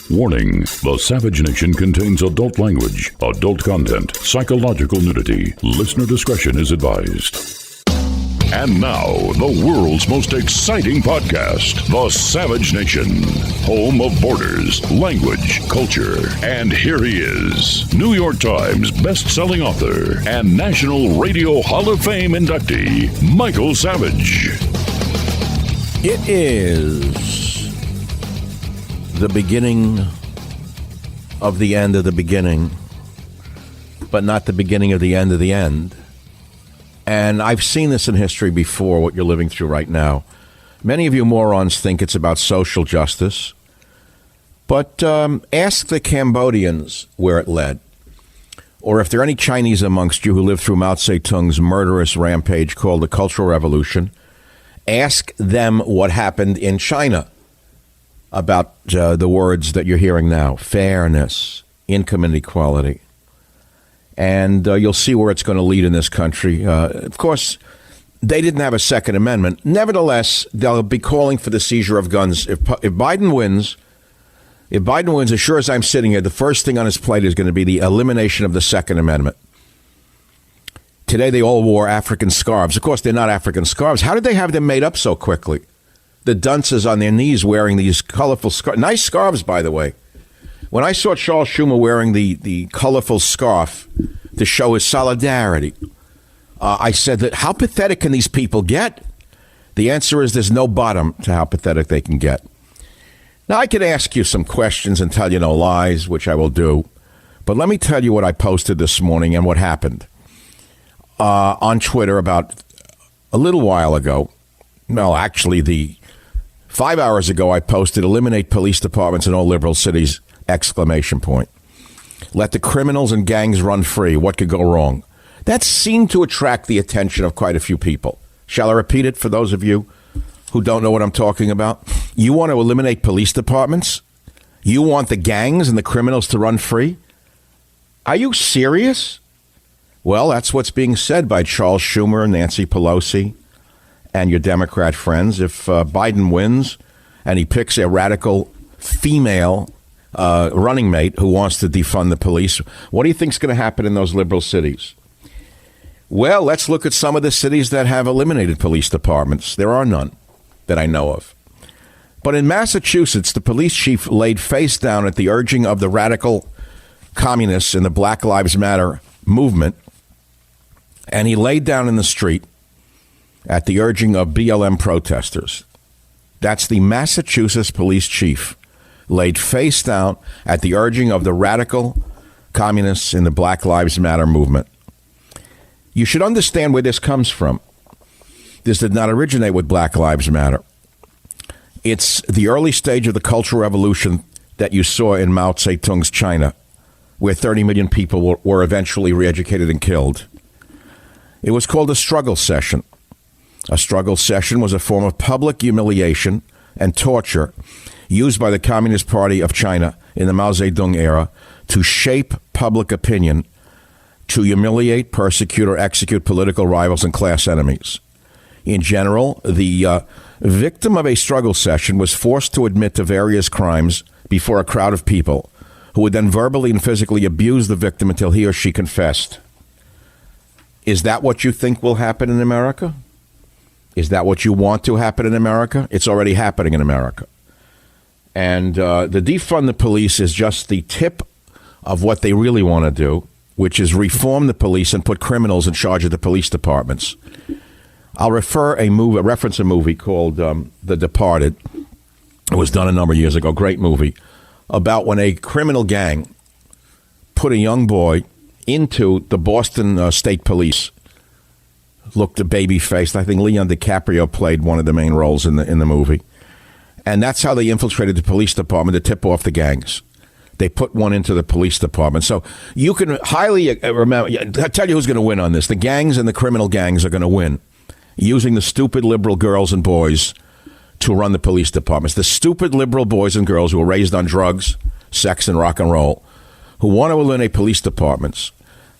Warning, the Savage Nation contains adult language, adult content, psychological nudity. Listener discretion is advised. And now, the world's most exciting podcast, The Savage Nation, home of borders, language, culture. And here he is, New York Times best-selling author and National Radio Hall of Fame inductee, Michael Savage. It is the beginning of the end of the beginning, but not the beginning of the end of the end. And I've seen this in history before, what you're living through right now. Many of you morons think it's about social justice, but ask the Cambodians where it led. Or if there are any Chinese amongst you who lived through Mao Zedong's murderous rampage called the Cultural Revolution, ask them what happened in China about the words that you're hearing now: fairness, income inequality. And you'll see where it's going to lead in this country. Of course, they didn't have a Second Amendment. Nevertheless, they'll be calling for the seizure of guns. If Biden wins, as sure as I'm sitting here, the first thing on his plate is going to be the elimination of the Second Amendment. Today, they all wore African scarves. Of course, they're not African scarves. How did they have them made up so quickly? The dunces on their knees wearing these colorful scarves. Nice scarves, by the way. When I saw Charles Schumer wearing the colorful scarf to show his solidarity, I said that how pathetic can these people get? The answer is there's no bottom to how pathetic they can get. Now, I could ask you some questions and tell you no lies, which I will do. But let me tell you what I posted this morning and what happened on Twitter about a little while ago. No, actually, 5 hours ago, I posted, eliminate police departments in all liberal cities, ! Let the criminals and gangs run free. What could go wrong? That seemed to attract the attention of quite a few people. Shall I repeat it for those of you who don't know what I'm talking about? You want to eliminate police departments? You want the gangs and the criminals to run free? Are you serious? Well, that's what's being said by Charles Schumer, Nancy Pelosi, and your Democrat friends. If Biden wins and he picks a radical female running mate who wants to defund the police, what do you think is going to happen in those liberal cities? Well, let's look at some of the cities that have eliminated police departments. There are none that I know of. But in Massachusetts, the police chief laid face down at the urging of the radical communists in the Black Lives Matter movement, and he laid down in the street at the urging of BLM protesters. That's the Massachusetts police chief laid face down at the urging of the radical communists in the Black Lives Matter movement. You should understand where this comes from. This did not originate with Black Lives Matter. It's the early stage of the Cultural Revolution that you saw in Mao Zedong's China, where 30 million people were eventually re-educated and killed. It was called a struggle session. A struggle session was a form of public humiliation and torture used by the Communist Party of China in the Mao Zedong era to shape public opinion, to humiliate, persecute, or execute political rivals and class enemies. In general, the victim of a struggle session was forced to admit to various crimes before a crowd of people who would then verbally and physically abuse the victim until he or she confessed. Is that what you think will happen in America? Is that what you want to happen in America? It's already happening in America. And the defund the police is just the tip of what they really want to do, which is reform the police and put criminals in charge of the police departments. I'll reference a movie called The Departed. It was done a number of years ago. Great movie about when a criminal gang put a young boy into the Boston State Police. Looked a baby faced. I think Leon DiCaprio played one of the main roles in the movie. And that's how they infiltrated the police department to tip off the gangs. They put one into the police department. So you can highly remember, I'll tell you who's going to win on this. The gangs and the criminal gangs are going to win, using the stupid liberal girls and boys to run the police departments. The stupid liberal boys and girls who were raised on drugs, sex, and rock and roll, who want to eliminate police departments,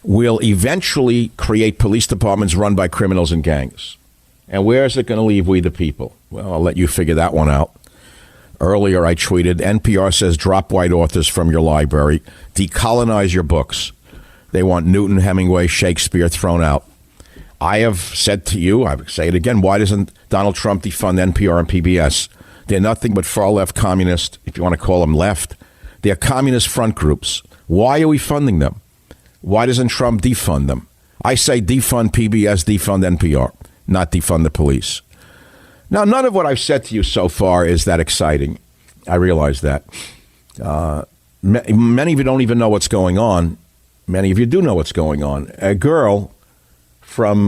will eventually create police departments run by criminals and gangs. And where is it going to leave we the people? Well, I'll let you figure that one out. Earlier, I tweeted, NPR says drop white authors from your library, decolonize your books. They want Newton, Hemingway, Shakespeare thrown out. I have said to you, I would say it again, why doesn't Donald Trump defund NPR and PBS? They're nothing but far-left communist, if you want to call them left. They're communist front groups. Why are we funding them? Why doesn't Trump defund them? I say defund PBS, defund NPR, not defund the police. Now, none of what I've said to you so far is that exciting. I realize that. Many of you don't even know what's going on. Many of you do know what's going on. A girl from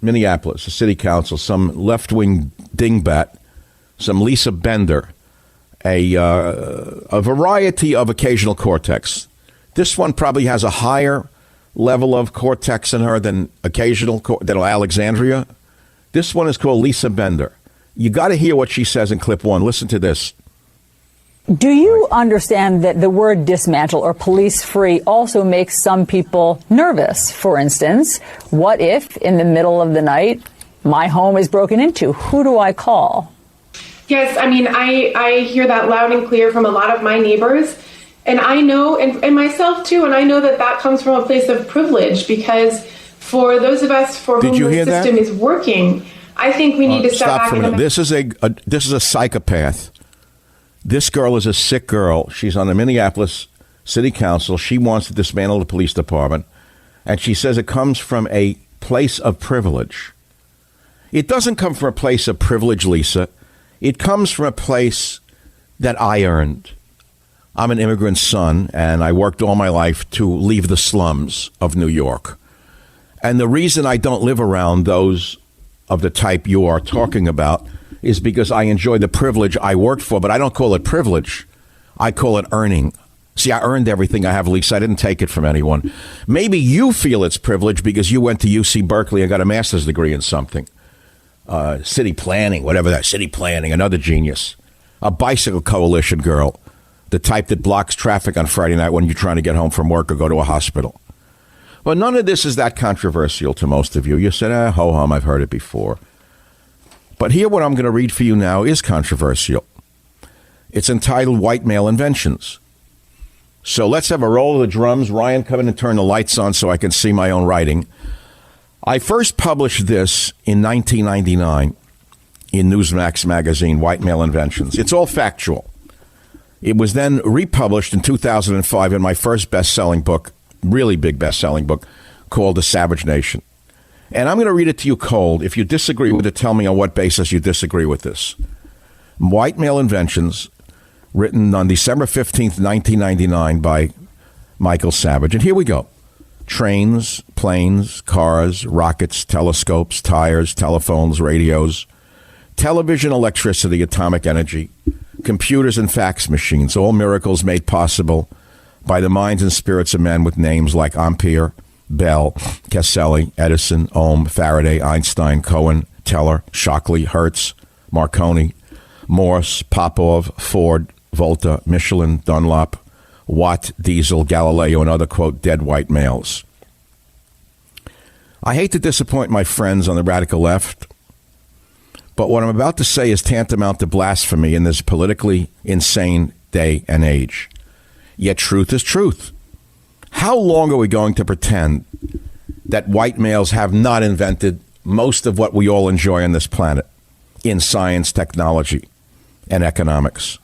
Minneapolis, the city council, some left-wing dingbat, some Lisa Bender, a variety of occasional cortex. This one probably has a higher level of cortex in her than than Alexandria. This one is called Lisa Bender. You got to hear what she says in clip one. Listen to this. Do you understand that the word dismantle or police free also makes some people nervous? For instance, what if in the middle of the night my home is broken into? Who do I call? Yes, I mean, I hear that loud and clear from a lot of my neighbors. And I know, and myself too, and I know that comes from a place of privilege, because for those of us for whom the system is working, I think we need to step back. For a minute. This is a psychopath. This girl is a sick girl. She's on the Minneapolis City Council. She wants to dismantle the police department. And she says it comes from a place of privilege. It doesn't come from a place of privilege, Lisa. It comes from a place that I earned. I'm an immigrant son, and I worked all my life to leave the slums of New York. And the reason I don't live around those of the type you are talking about is because I enjoy the privilege I worked for, but I don't call it privilege. I call it earning. See, I earned everything I have, Lisa. I didn't take it from anyone. Maybe you feel it's privilege because you went to UC Berkeley and got a master's degree in something. City planning, whatever that, city planning, another genius. A bicycle coalition girl, the type that blocks traffic on Friday night when you're trying to get home from work or go to a hospital. Well, none of this is that controversial to most of you. You said, ho-hum, I've heard it before. But here, what I'm going to read for you now is controversial. It's entitled White Male Inventions. So let's have a roll of the drums. Ryan, come in and turn the lights on so I can see my own writing. I first published this in 1999 in Newsmax magazine, White Male Inventions. It's all factual. It was then republished in 2005 in my first best-selling book, really big best-selling book, called The Savage Nation. And I'm going to read it to you cold. If you disagree with it, tell me on what basis you disagree with this. White Male Inventions, written on December 15th, 1999 by Michael Savage. And here we go. Trains, planes, cars, rockets, telescopes, tires, telephones, radios, television, electricity, atomic energy, computers and fax machines, all miracles made possible by the minds and spirits of men with names like Ampere, Bell, Caselli, Edison, Ohm, Faraday, Einstein, Cohen, Teller, Shockley, Hertz, Marconi, Morse, Popov, Ford, Volta, Michelin, Dunlop, Watt, Diesel, Galileo, and other, quote, dead white males. I hate to disappoint my friends on the radical left, but what I'm about to say is tantamount to blasphemy in this politically insane day and age. Yet truth is truth. How long are we going to pretend that white males have not invented most of what we all enjoy on this planet in science, technology, and economics?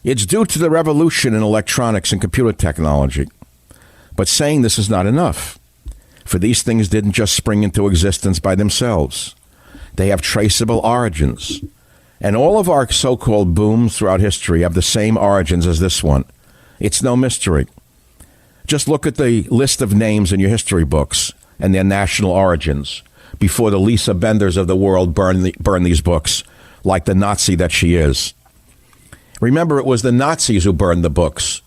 It's due to the revolution in electronics and computer technology. But saying this is not enough, for these things didn't just spring into existence by themselves. They have traceable origins. And all of our so-called booms throughout history have the same origins as this one. It's no mystery. Just look at the list of names in your history books and their national origins before the Lisa Benders of the world burn these books like the Nazi that she is. Remember, it was the Nazis who burned the books.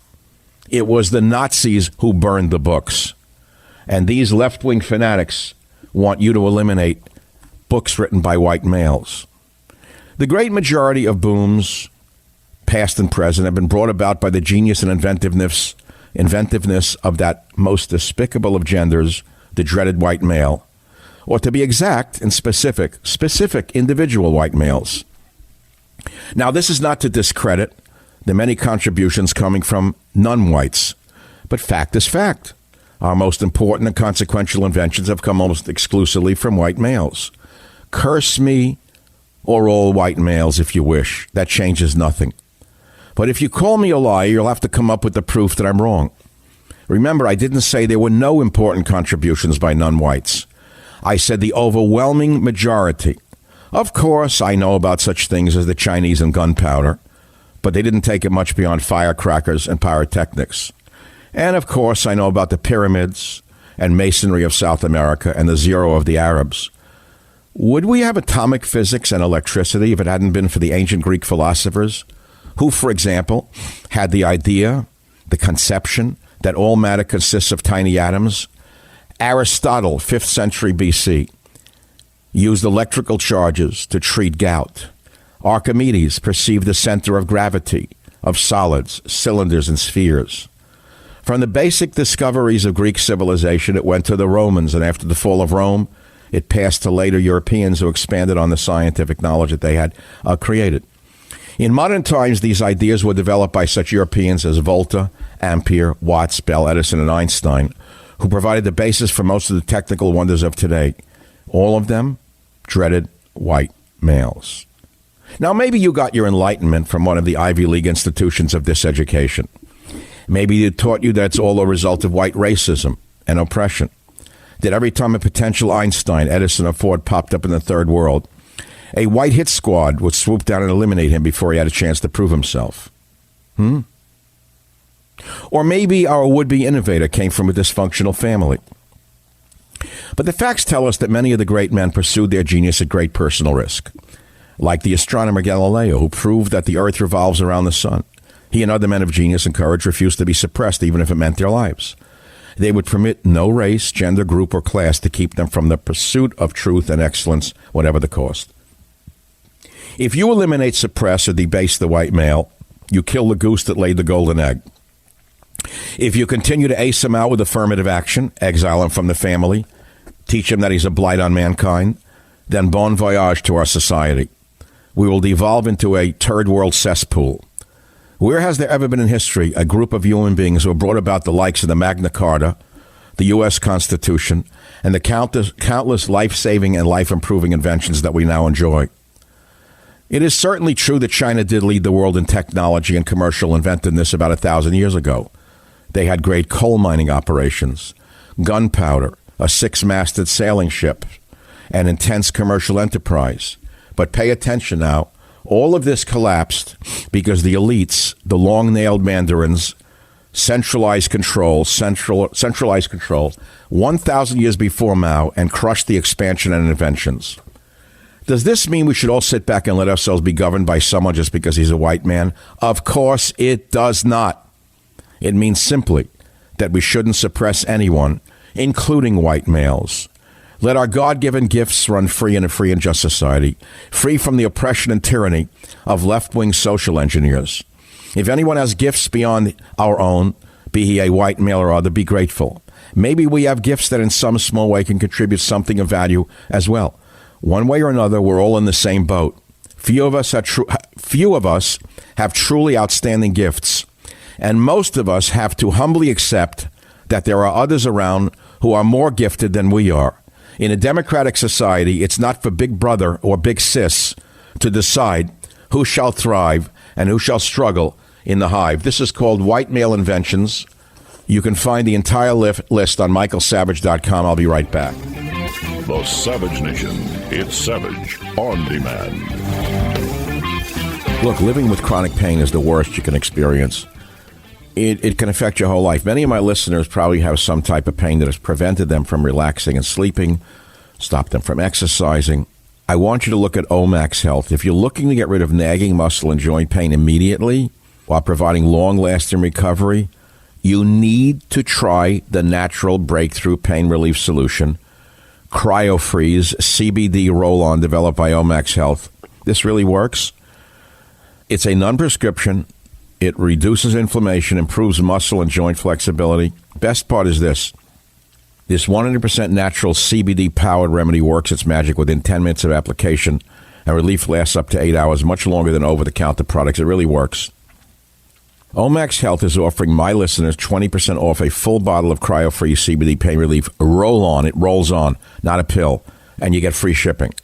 It was the Nazis who burned the books. And these left-wing fanatics want you to eliminate books written by white males. The great majority of booms, past and present, have been brought about by the genius and inventiveness of that most despicable of genders, the dreaded white male, or to be exact and specific individual white males. Now, this is not to discredit the many contributions coming from non-whites, but fact is fact. Our most important and consequential inventions have come almost exclusively from white males. Curse me or all white males if you wish. That changes nothing. But if you call me a liar, you'll have to come up with the proof that I'm wrong. Remember, I didn't say there were no important contributions by non-whites. I said the overwhelming majority. Of course, I know about such things as the Chinese and gunpowder, but they didn't take it much beyond firecrackers and pyrotechnics. And of course, I know about the pyramids and masonry of South America and the zero of the Arabs. Would we have atomic physics and electricity if it hadn't been for the ancient Greek philosophers, who, for example, had the idea, the conception, that all matter consists of tiny atoms? Aristotle, 5th century BC, used electrical charges to treat gout. Archimedes perceived the center of gravity of solids, cylinders, and spheres. From the basic discoveries of Greek civilization, it went to the Romans, and after the fall of Rome, it passed to later Europeans who expanded on the scientific knowledge that they had created. In modern times, these ideas were developed by such Europeans as Volta, Ampere, Watts, Bell, Edison, and Einstein, who provided the basis for most of the technical wonders of today. All of them dreaded white males. Now, maybe you got your enlightenment from one of the Ivy League institutions of this education. Maybe it taught you that's all a result of white racism and oppression. That every time a potential Einstein, Edison, or Ford popped up in the third world, a white hit squad would swoop down and eliminate him before he had a chance to prove himself. Or maybe our would-be innovator came from a dysfunctional family. But the facts tell us that many of the great men pursued their genius at great personal risk, like the astronomer Galileo, who proved that the Earth revolves around the sun. He and other men of genius and courage refused to be suppressed, even if it meant their lives. They would permit no race, gender, group, or class to keep them from the pursuit of truth and excellence, whatever the cost. If you eliminate, suppress, or debase the white male, you kill the goose that laid the golden egg. If you continue to ace him out with affirmative action, exile him from the family, teach him that he's a blight on mankind, then bon voyage to our society. We will devolve into a third world cesspool. Where has there ever been in history a group of human beings who have brought about the likes of the Magna Carta, the U.S. Constitution, and the countless life-saving and life-improving inventions that we now enjoy? It is certainly true that China did lead the world in technology and commercial inventiveness about 1,000 years ago. They had great coal mining operations, gunpowder, a 6-masted sailing ship, and intense commercial enterprise. But pay attention now. All of this collapsed because the elites, the long-nailed mandarins, centralized control 1,000 years before Mao and crushed the expansion and inventions. Does this mean we should all sit back and let ourselves be governed by someone just because he's a white man? Of course it does not. It means simply that we shouldn't suppress anyone, including white males. Let our God-given gifts run free in a free and just society, free from the oppression and tyranny of left-wing social engineers. If anyone has gifts beyond our own, be he a white male or other, be grateful. Maybe we have gifts that in some small way can contribute something of value as well. One way or another, we're all in the same boat. Few of us have truly outstanding gifts, and most of us have to humbly accept that there are others around who are more gifted than we are. In a democratic society, it's not for Big Brother or Big Sis to decide who shall thrive and who shall struggle in the hive. This is called White Male Inventions. You can find the entire list on michaelsavage.com. I'll be right back. The Savage Nation. It's Savage on demand. Look, living with chronic pain is the worst you can experience. It can affect your whole life. Many of my listeners probably have some type of pain that has prevented them from relaxing and sleeping, stopped them from exercising. I want you to look at Omax Health. If you're looking to get rid of nagging muscle and joint pain immediately while providing long-lasting recovery, you need to try the natural breakthrough pain relief solution, CryoFreeze CBD roll-on developed by Omax Health. This really works. It's a non-prescription. It reduces inflammation, improves muscle and joint flexibility. Best part is this. This 100% natural CBD-powered remedy works its magic within 10 minutes of application and relief lasts up to 8 hours, much longer than over-the-counter products. It really works. Omax Health is offering my listeners 20% off a full bottle of cryo-free CBD pain relief. Roll on. It rolls on, not a pill. And you get free shipping.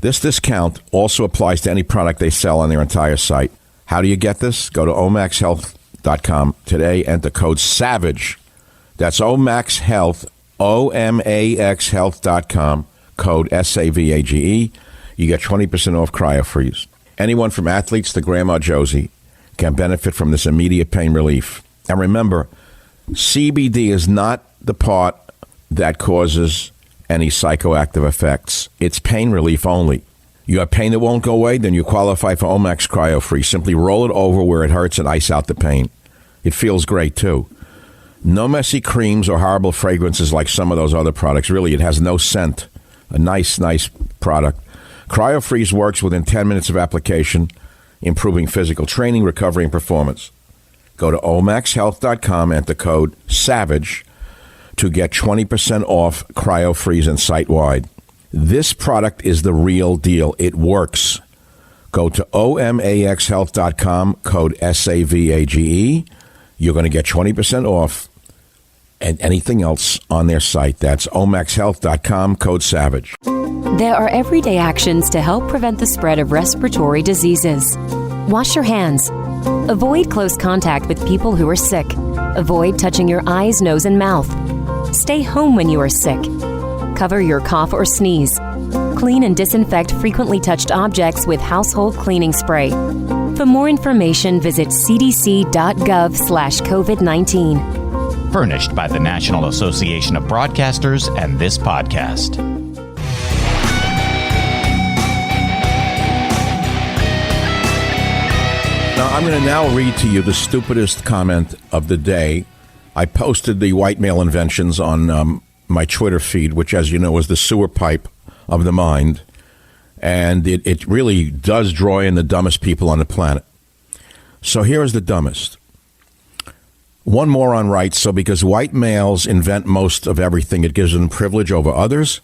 This discount also applies to any product they sell on their entire site. How do you get this? Go to omaxhealth.com today. Enter code SAVAGE. That's Omax Health, OMAX Health.com, code SAVAGE. You get 20% off CryoFreeze. Anyone from athletes to Grandma Josie can benefit from this immediate pain relief. And remember, CBD is not the part that causes any psychoactive effects. It's pain relief only. You have pain that won't go away, then you qualify for Omax CryoFree. Simply roll it over where it hurts and ice out the pain. It feels great, too. No messy creams or horrible fragrances like some of those other products. Really, it has no scent. A nice product. CryoFreeze works within 10 minutes of application, improving physical training, recovery, and performance. Go to omaxhealth.com, enter code SAVAGE to get 20% off CryoFreeze and site-wide. This product is the real deal. It works. Go to omaxhealth.com, code SAVAGE. You're going to get 20% off and anything else on their site. That's omaxhealth.com, code SAVAGE. There are everyday actions to help prevent the spread of respiratory diseases. Wash your hands. Avoid close contact with people who are sick. Avoid touching your eyes, nose, and mouth. Stay home when you are sick. Cover your cough or sneeze. Clean and disinfect frequently touched objects with household cleaning spray. For more information, visit cdc.gov/COVID-19. Furnished by the National Association of Broadcasters and this podcast. Now, I'm going to now read to you the stupidest comment of the day. I posted the white male inventions on my Twitter feed, which, as you know, is the sewer pipe of the mind. And it really does draw in the dumbest people on the planet. So here is the dumbest. One moron writes, so because white males invent most of everything, it gives them privilege over others?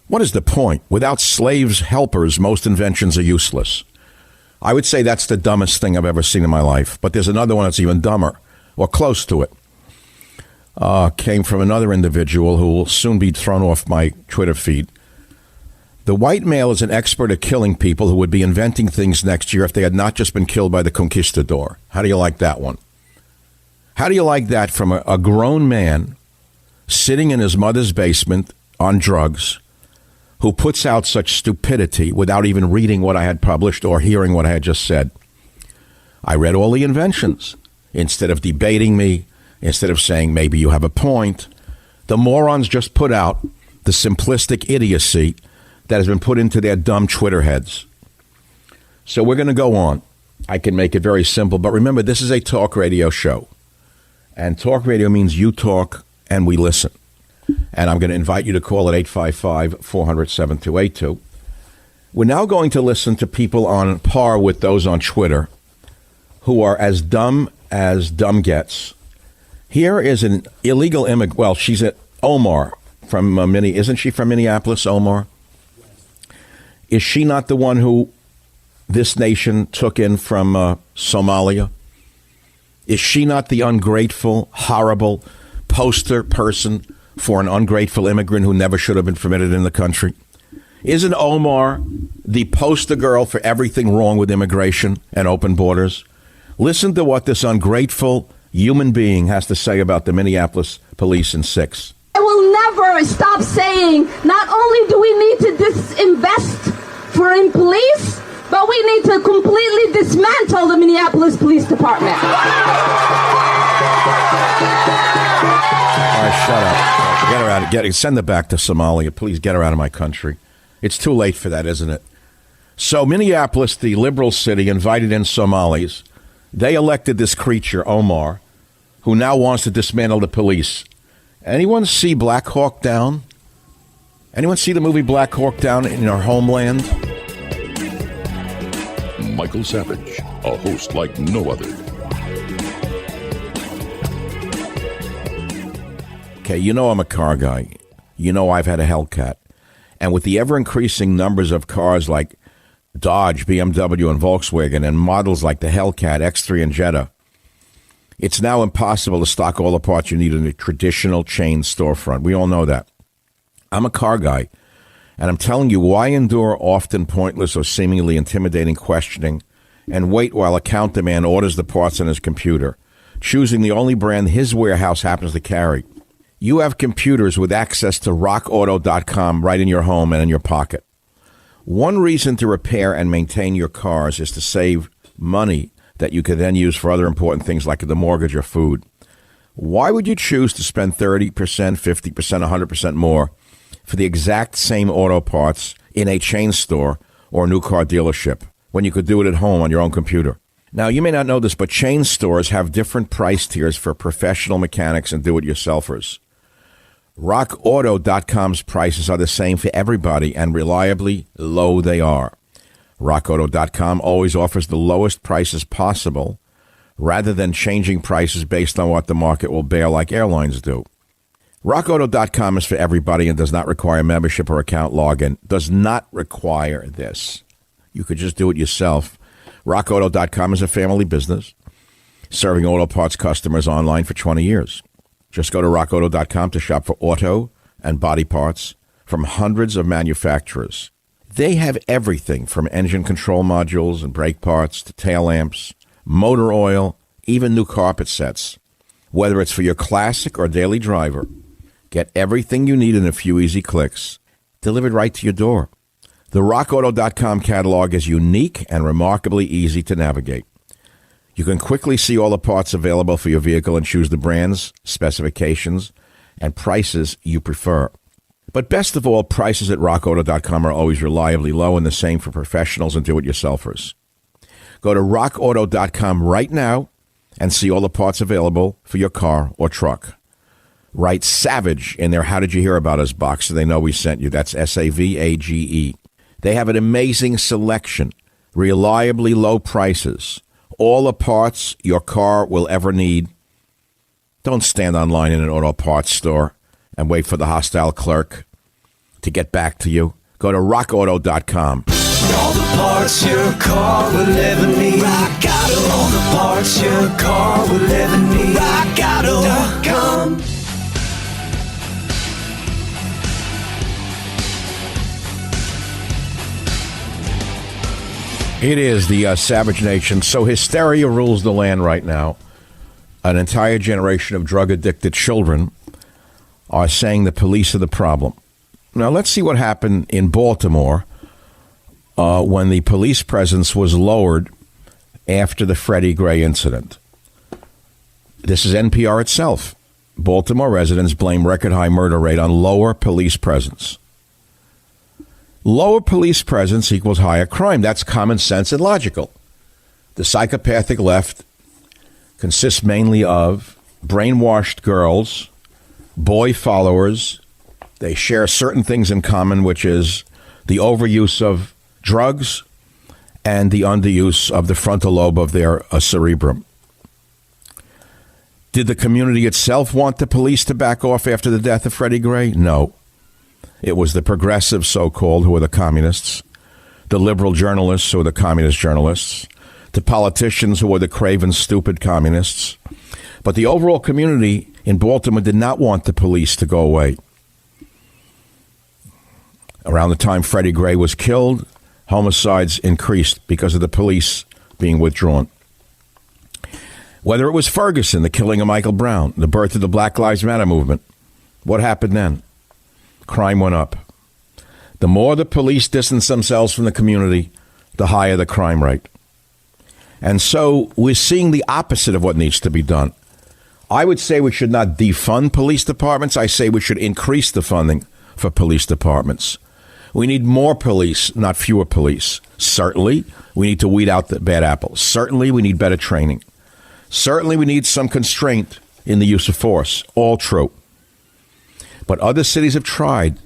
What is the point? Without slaves, helpers, most inventions are useless. I would say that's the dumbest thing I've ever seen in my life. But there's another one that's even dumber, or close to it. Came from another individual who will soon be thrown off my Twitter feed. The white male is an expert at killing people who would be inventing things next year if they had not just been killed by the conquistador. How do you like that one? How do you like that from a grown man sitting in his mother's basement on drugs who puts out such stupidity without even reading what I had published or hearing what I had just said? I read all the inventions. Instead of debating me, instead of saying maybe you have a point, the morons just put out the simplistic idiocy that has been put into their dumb Twitter heads. So we're going to go on. I can make it very simple, but remember, this is a talk radio show. And talk radio means you talk and we listen. And I'm going to invite you to call at 855-400-7282. We're now going to listen to people on par with those on Twitter who are as dumb gets. Here is an illegal immigrant. Well, she's at Omar from isn't she from Minneapolis, Omar? Is she not the one who this nation took in from Somalia? Is she not the ungrateful, horrible poster person for an ungrateful immigrant who never should have been permitted in the country? Isn't Omar the poster girl for everything wrong with immigration and open borders? Listen to what this ungrateful human being has to say about the Minneapolis police in 6. I will never stop saying not only do we need to disinvest in police, but we need to completely dismantle the Minneapolis Police Department. All right, shut up. Get her out. Send her back to Somalia. Please get her out of my country. It's too late for that, isn't it? So Minneapolis, the liberal city, invited in Somalis. They elected this creature, Omar, who now wants to dismantle the police. Anyone see Black Hawk Down? Anyone see the movie Black Hawk Down in our homeland? Michael Savage, a host like no other. Okay, you know I'm a car guy. You know I've had a Hellcat. And with the ever-increasing numbers of cars like Dodge, BMW, and Volkswagen, and models like the Hellcat, X3, and Jetta, it's now impossible to stock all the parts you need in a traditional chain storefront. We all know that. I'm a car guy, and I'm telling you, why endure often pointless or seemingly intimidating questioning and wait while account demand orders the parts on his computer, choosing the only brand his warehouse happens to carry? You have computers with access to rockauto.com right in your home and in your pocket. One reason to repair and maintain your cars is to save money that you could then use for other important things like the mortgage or food. Why would you choose to spend 30%, 50%, 100% more for the exact same auto parts in a chain store or new car dealership when you could do it at home on your own computer? Now, you may not know this, but chain stores have different price tiers for professional mechanics and do-it-yourselfers. RockAuto.com's prices are the same for everybody, and reliably low they are. RockAuto.com always offers the lowest prices possible, rather than changing prices based on what the market will bear like airlines do. RockAuto.com is for everybody and does not require membership or account login. Does not require this. You could just do it yourself. RockAuto.com is a family business, serving auto parts customers online for 20 years. Just go to rockauto.com to shop for auto and body parts from hundreds of manufacturers. They have everything from engine control modules and brake parts to tail lamps, motor oil, even new carpet sets. Whether it's for your classic or daily driver, get everything you need in a few easy clicks, delivered right to your door. The rockauto.com catalog is unique and remarkably easy to navigate. You can quickly see all the parts available for your vehicle and choose the brands, specifications, and prices you prefer. But best of all, prices at rockauto.com are always reliably low, and the same for professionals and do-it-yourselfers. Go to rockauto.com right now and see all the parts available for your car or truck. Write SAVAGE in their How Did You Hear About Us box so they know we sent you. That's SAVAGE. They have an amazing selection, reliably low prices, all the parts your car will ever need. Don't stand online in an auto parts store and wait for the hostile clerk to get back to you. Go to rockauto.com. All the parts your car will ever need. Rock Auto. All the parts your car will ever need. RockAuto.com. It is the Savage Nation. So hysteria rules the land right now. An entire generation of drug-addicted children are saying the police are the problem. Now, let's see what happened in Baltimore when the police presence was lowered after the Freddie Gray incident. This is NPR itself. Baltimore residents blame record-high murder rate on lower police presence. Lower police presence equals higher crime. That's common sense and logical. The psychopathic left consists mainly of brainwashed girls, boy followers. They share certain things in common, which is the overuse of drugs and the underuse of the frontal lobe of their cerebrum. Did the community itself want the police to back off after the death of Freddie Gray? No. It was the progressives, so-called, who are the communists, the liberal journalists, who are the communist journalists, the politicians, who are the craven, stupid communists. But the overall community in Baltimore did not want the police to go away. Around the time Freddie Gray was killed, homicides increased because of the police being withdrawn. Whether it was Ferguson, the killing of Michael Brown, the birth of the Black Lives Matter movement, what happened then? Crime went up. The more the police distance themselves from the community, the higher the crime rate. And so we're seeing the opposite of what needs to be done. I would say we should not defund police departments. I say we should increase the funding for police departments. We need more police, not fewer police. Certainly, we need to weed out the bad apples. Certainly, we need better training. Certainly, we need some constraint in the use of force. All true. But other cities have tried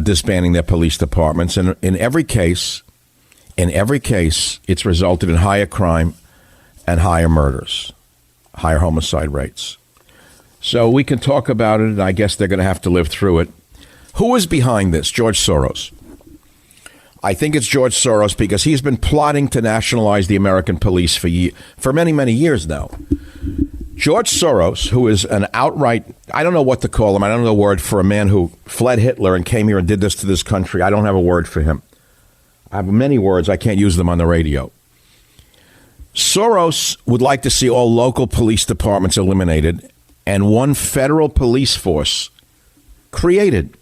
disbanding their police departments, and in every case, it's resulted in higher crime and higher murders, higher homicide rates. So we can talk about it, and I guess they're going to have to live through it. Who is behind this? George Soros. I think it's George Soros because he's been plotting to nationalize the American police for many, many years now. George Soros, who is an outright, I don't know what to call him. I don't know the word for a man who fled Hitler and came here and did this to this country. I don't have a word for him. I have many words. I can't use them on the radio. Soros would like to see all local police departments eliminated and one federal police force created.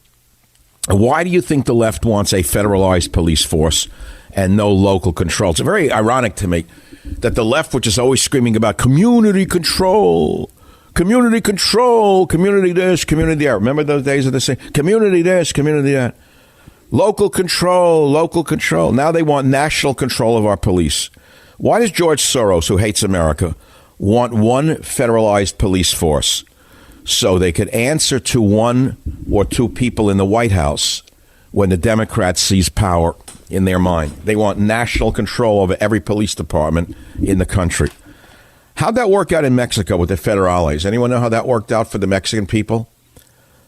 Why do you think the left wants a federalized police force and no local control? It's very ironic to me that the left, which is always screaming about community control, community control, community this, community that. Remember those days of the same? Community this, community that. Local control, local control. Now they want national control of our police. Why does George Soros, who hates America, want one federalized police force so they could answer to one or two people in the White House when the Democrats seize power in their mind? They want national control over every police department in the country. How'd that work out in Mexico with the federales? Anyone know how that worked out for the Mexican people?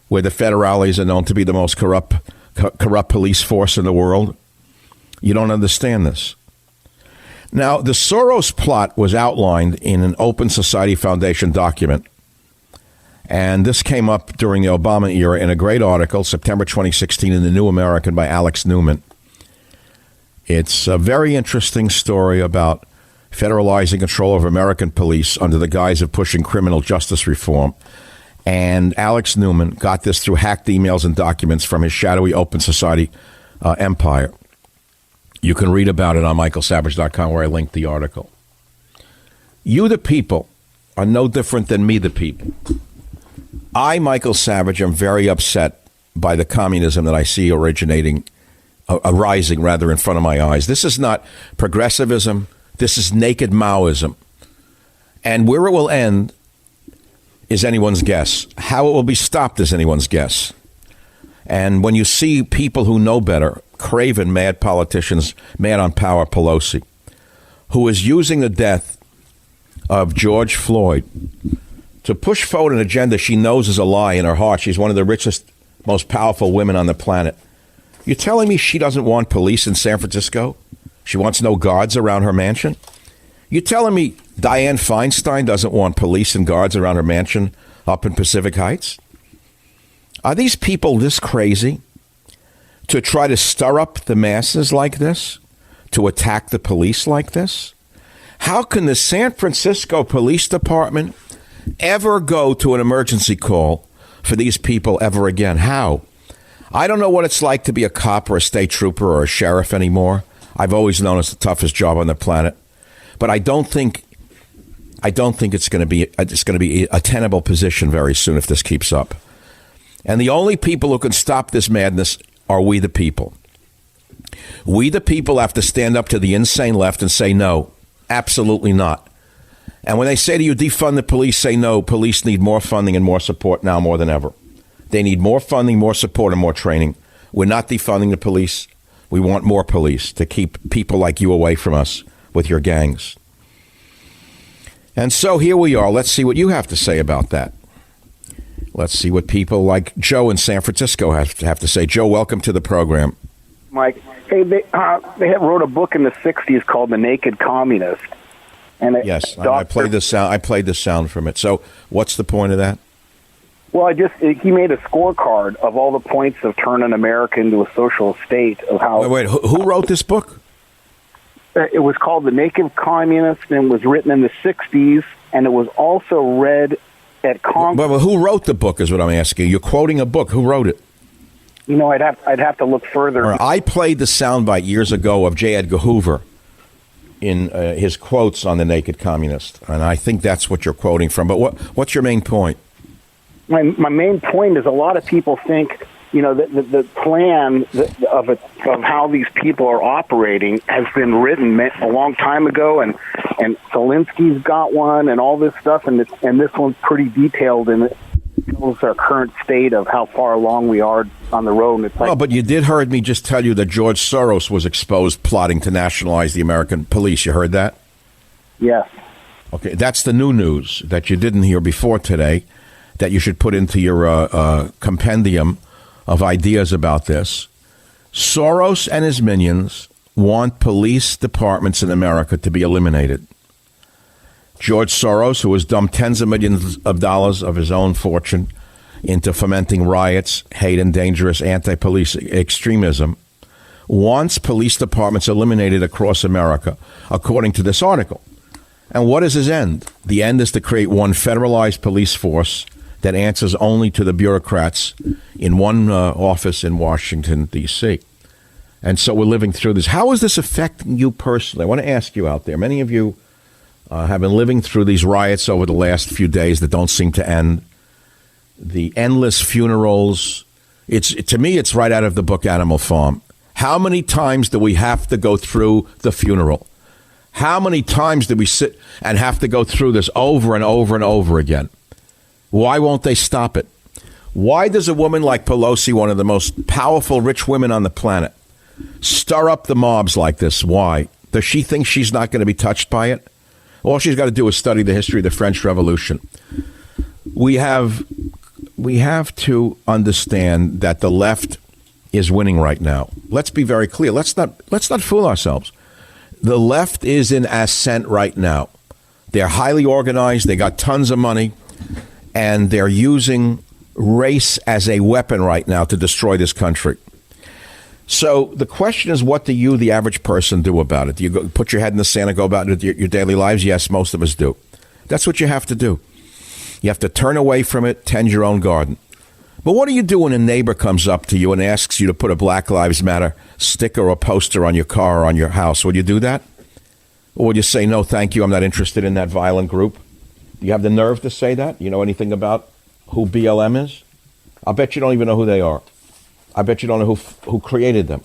Where the federales are known to be the most corrupt police force in the world? You don't understand this. Now, the Soros plot was outlined in an Open Society Foundation document. And this came up during the Obama era in a great article, September 2016, in the New American by Alex Newman. It's a very interesting story about federalizing control of American police under the guise of pushing criminal justice reform. And Alex Newman got this through hacked emails and documents from his shadowy Open Society empire. You can read about it on michaelsavage.com, where I linked the article. You, the people, are no different than me, the people. I, Michael Savage, am very upset by the communism that I see arising in front of my eyes. This is not progressivism. This is naked Maoism. And where it will end is anyone's guess. How it will be stopped is anyone's guess. And when you see people who know better, craven mad politicians, mad on power, Pelosi, who is using the death of George Floyd to push forward an agenda she knows is a lie in her heart. She's one of the richest, most powerful women on the planet. You're telling me she doesn't want police in San Francisco? She wants no guards around her mansion? You're telling me Dianne Feinstein doesn't want police and guards around her mansion up in Pacific Heights? Are these people this crazy to try to stir up the masses like this, to attack the police like this? How can the San Francisco Police Department ever go to an emergency call for these people ever again? How? I don't know what it's like to be a cop or a state trooper or a sheriff anymore. I've always known it's the toughest job on the planet, but I don't think it's going to be a tenable position very soon if this keeps up. And the only people who can stop this madness are we the people. We the people have to stand up to the insane left and say no, absolutely not. And when they say to you, defund the police, say no, police need more funding and more support now more than ever. They need more funding, more support, and more training. We're not defunding the police. We want more police to keep people like you away from us with your gangs. And so here we are. Let's see what you have to say about that. Let's see what people like Joe in San Francisco have to say. Joe, welcome to the program. Mike, hey, they wrote a book in the 60s called The Naked Communist. And yes, I played the sound. I played the sound from it. So what's the point of that? Well, he made a scorecard of all the points of turning America into a social state of how... Wait, who wrote this book? It was called The Naked Communist, and was written in the 60s, and it was also read at Congress. Well, who wrote the book is what I'm asking. You're quoting a book. Who wrote it? You know, I'd have to look further. I played the soundbite years ago of J. Edgar Hoover in his quotes on The Naked Communist, and I think that's what you're quoting from. But what's your main point? My main point is a lot of people think, you know, the plan of how these people are operating has been written a long time ago, and Zelensky's got one, and all this stuff, and this one's pretty detailed, and it shows our current state of how far along we are on the road. And it's like, but you did heard me just tell you that George Soros was exposed plotting to nationalize the American police. You heard that? Yes. Okay, that's the new news that you didn't hear before today, that you should put into your compendium of ideas about this. Soros and his minions want police departments in America to be eliminated. George Soros, who has dumped tens of millions of dollars of his own fortune into fomenting riots, hate, and dangerous anti-police extremism, wants police departments eliminated across America, according to this article. And what is his end? The end is to create one federalized police force that answers only to the bureaucrats in one office in Washington, D.C. And so we're living through this. How is this affecting you personally? I want to ask you out there. Many of you have been living through these riots over the last few days that don't seem to end. The endless funerals. To me, it's right out of the book Animal Farm. How many times do we have to go through the funeral? How many times do we sit and have to go through this over and over and over again? Why won't they stop it? Why does a woman like Pelosi, one of the most powerful rich women on the planet, stir up the mobs like this? Why? Does she think she's not going to be touched by it? All she's got to do is study the history of the French Revolution. We have to understand that the left is winning right now. Let's be very clear. Let's not fool ourselves. The left is in ascent right now. They're highly organized. They got tons of money, and they're using race as a weapon right now to destroy this country. So the question is, what do you, the average person, do about it? Do you go, put your head in the sand and go about your daily lives? Yes, most of us do. That's what you have to do. You have to turn away from it, tend your own garden. But what do you do when a neighbor comes up to you and asks you to put a Black Lives Matter sticker or poster on your car or on your house? Would you do that? Or would you say, no, thank you, I'm not interested in that violent group? Do you have the nerve to say that? You know anything about who BLM is? I'll bet you don't even know who they are. I bet you don't know who created them.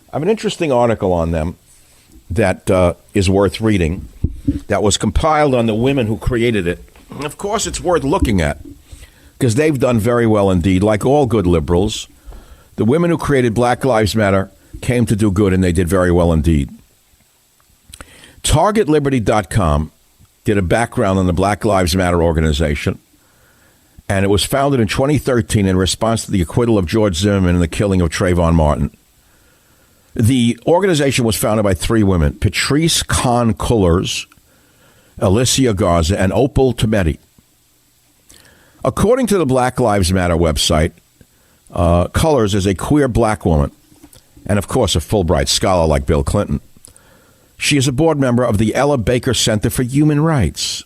I have an interesting article on them that is worth reading, that was compiled on the women who created it. And of course, it's worth looking at, because they've done very well indeed. Like all good liberals, the women who created Black Lives Matter came to do good, and they did very well indeed. TargetLiberty.com did a background on the Black Lives Matter organization, and it was founded in 2013 in response to the acquittal of George Zimmerman and the killing of Trayvon Martin. The organization was founded by three women: Patrice Kahn-Cullors, Alicia Garza, and Opal Tometi. According to the Black Lives Matter website, Cullors is a queer black woman, and of course a Fulbright scholar like Bill Clinton. She is a board member of the Ella Baker Center for Human Rights.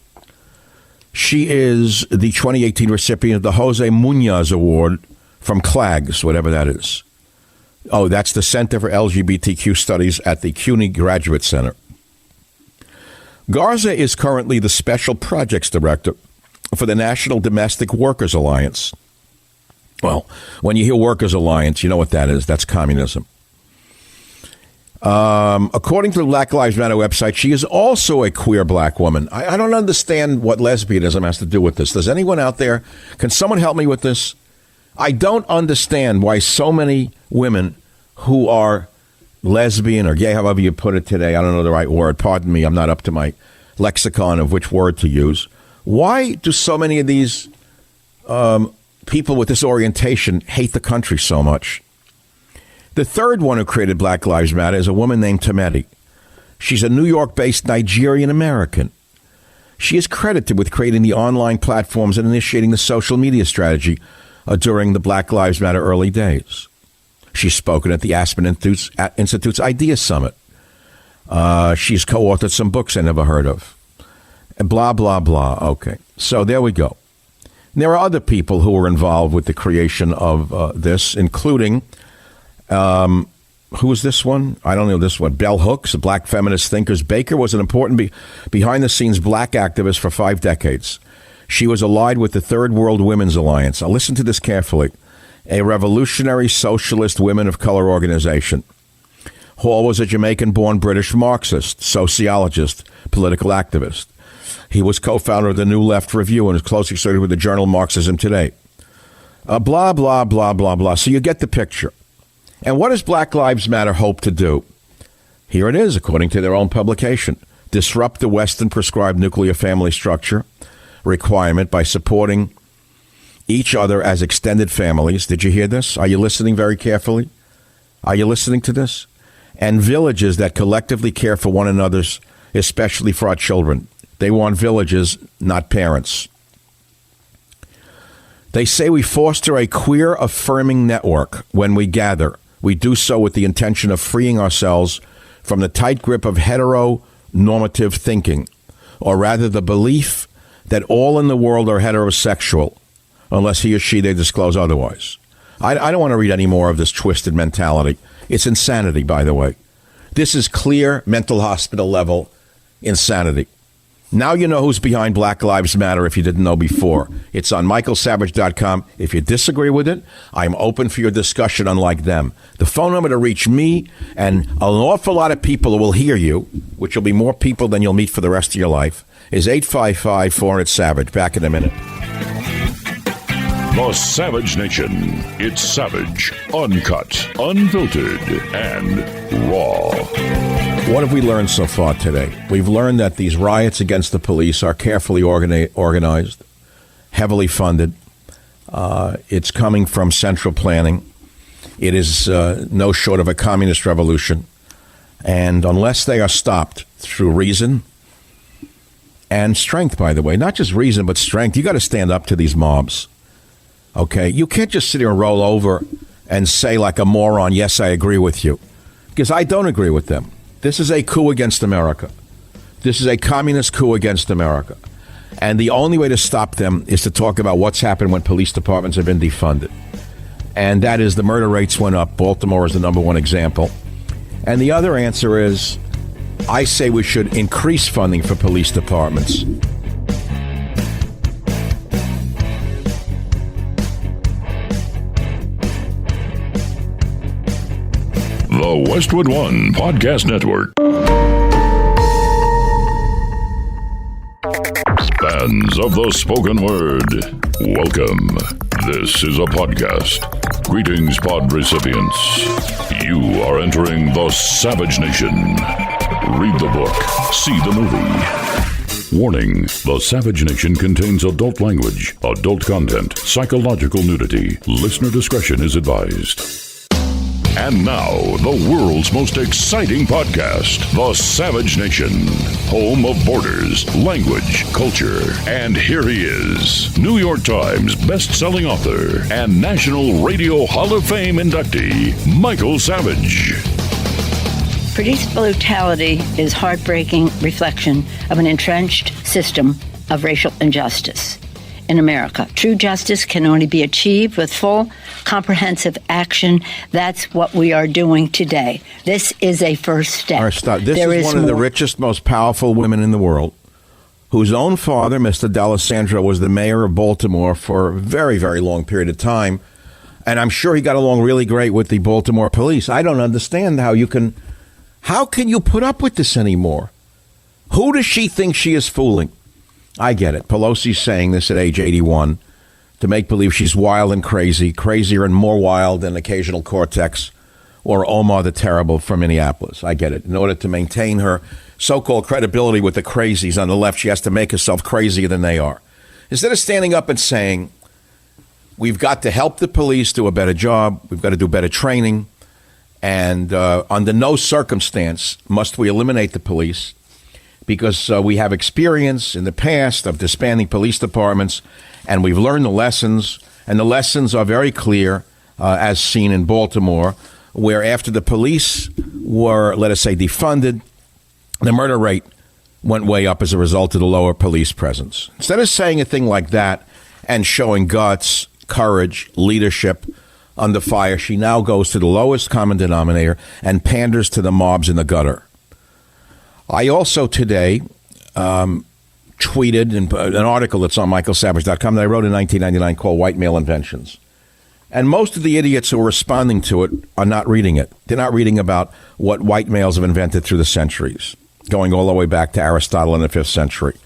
She is the 2018 recipient of the Jose Munoz Award from CLAGS, whatever that is. Oh, that's the Center for LGBTQ Studies at the CUNY Graduate Center. Garza is currently the Special Projects Director for the National Domestic Workers Alliance. Well, when you hear Workers Alliance, you know what that is. That's communism. According to the Black Lives Matter website, she is also a queer black woman. I don't understand what lesbianism has to do with this. Does anyone out there, can someone help me with this? I don't understand why so many women who are lesbian or gay, however you put it today, I don't know the right word, pardon me, I'm not up to my lexicon of which word to use. Why do so many of these people with this orientation hate the country so much? The third one who created Black Lives Matter is a woman named Tometi. She's a New York-based Nigerian American. She is credited with creating the online platforms and initiating the social media strategy during the Black Lives Matter early days. She's spoken at the Aspen Institute's Idea Summit. She's co-authored some books I never heard of. And blah, blah, blah. Okay, so there we go. And there are other people who were involved with the creation of this, including... who is this one? I don't know this one. Bell Hooks, a black feminist thinker. Baker was an important behind-the-scenes black activist for 5 decades. She was allied with the Third World Women's Alliance. Now listen to this carefully. A revolutionary socialist women of color organization. Hall was a Jamaican-born British Marxist, sociologist, political activist. He was co-founder of the New Left Review and is closely associated with the journal Marxism Today. Blah, blah, blah, blah, blah. So you get the picture. And what does Black Lives Matter hope to do? Here it is, according to their own publication. Disrupt the Western prescribed nuclear family structure requirement by supporting each other as extended families. Did you hear this? Are you listening very carefully? Are you listening to this? And villages that collectively care for one another, especially for our children. They want villages, not parents. They say we foster a queer affirming network when we gather. We do so with the intention of freeing ourselves from the tight grip of heteronormative thinking, or rather the belief that all in the world are heterosexual, unless he or she they disclose otherwise. I don't want to read any more of this twisted mentality. It's insanity, by the way. This is clear mental hospital level insanity. Now you know who's behind Black Lives Matter if you didn't know before. It's on michaelsavage.com. If you disagree with it, I'm open for your discussion, unlike them. The phone number to reach me and an awful lot of people who will hear you, which will be more people than you'll meet for the rest of your life, is 855-400-SAVAGE. Back in a minute. The Savage Nation. It's savage, uncut, unfiltered, and raw. What have we learned so far today? We've learned that these riots against the police are carefully organized, heavily funded. It's coming from central planning. It is no short of a communist revolution. And unless they are stopped through reason and strength, by the way, not just reason, but strength, you got to stand up to these mobs. Okay? You can't just sit here and roll over and say like a moron, yes, I agree with you. Because I don't agree with them. This is a coup against America. This is a communist coup against America. And the only way to stop them is to talk about what's happened when police departments have been defunded. And that is the murder rates went up. Baltimore is the number one example. And the other answer is, I say we should increase funding for police departments. The Westwood One Podcast Network. Fans of the spoken word, welcome. This is a podcast. Greetings, pod recipients. You are entering the Savage Nation. Read the book, see the movie. Warning, the Savage Nation contains adult language, adult content, psychological nudity. Listener discretion is advised. And now, the world's most exciting podcast, The Savage Nation, home of borders, language, culture. And here he is, New York Times best-selling author and National Radio Hall of Fame inductee, Michael Savage. Police brutality is heartbreaking reflection of an entrenched system of racial injustice in America. True justice can only be achieved with full, comprehensive action. That's what we are doing today. This is a first step. All right, stop. This is one of the richest, most powerful women in the world, whose own father, Mr. D'Alessandro, was the mayor of Baltimore for a very, very long period of time. And I'm sure he got along really great with the Baltimore police. I don't understand how you can put up with this anymore? Who does she think she is fooling? I get it. Pelosi's saying this at age 81 to make believe she's wild and crazy, crazier and more wild than occasional Cortex or Omar the Terrible from Minneapolis. I get it. In order to maintain her so-called credibility with the crazies on the left, she has to make herself crazier than they are. Instead of standing up and saying, we've got to help the police do a better job, we've got to do better training, and under no circumstance must we eliminate the police, because we have experience in the past of disbanding police departments, and we've learned the lessons, and the lessons are very clear, as seen in Baltimore, where after the police were, let us say, defunded, the murder rate went way up as a result of the lower police presence. Instead of saying a thing like that and showing guts, courage, leadership under fire, she now goes to the lowest common denominator and panders to the mobs in the gutter. I also today tweeted an article that's on michaelsavage.com that I wrote in 1999 called White Male Inventions. And most of the idiots who are responding to it are not reading it. They're not reading about what white males have invented through the centuries, going all the way back to Aristotle in the 5th century.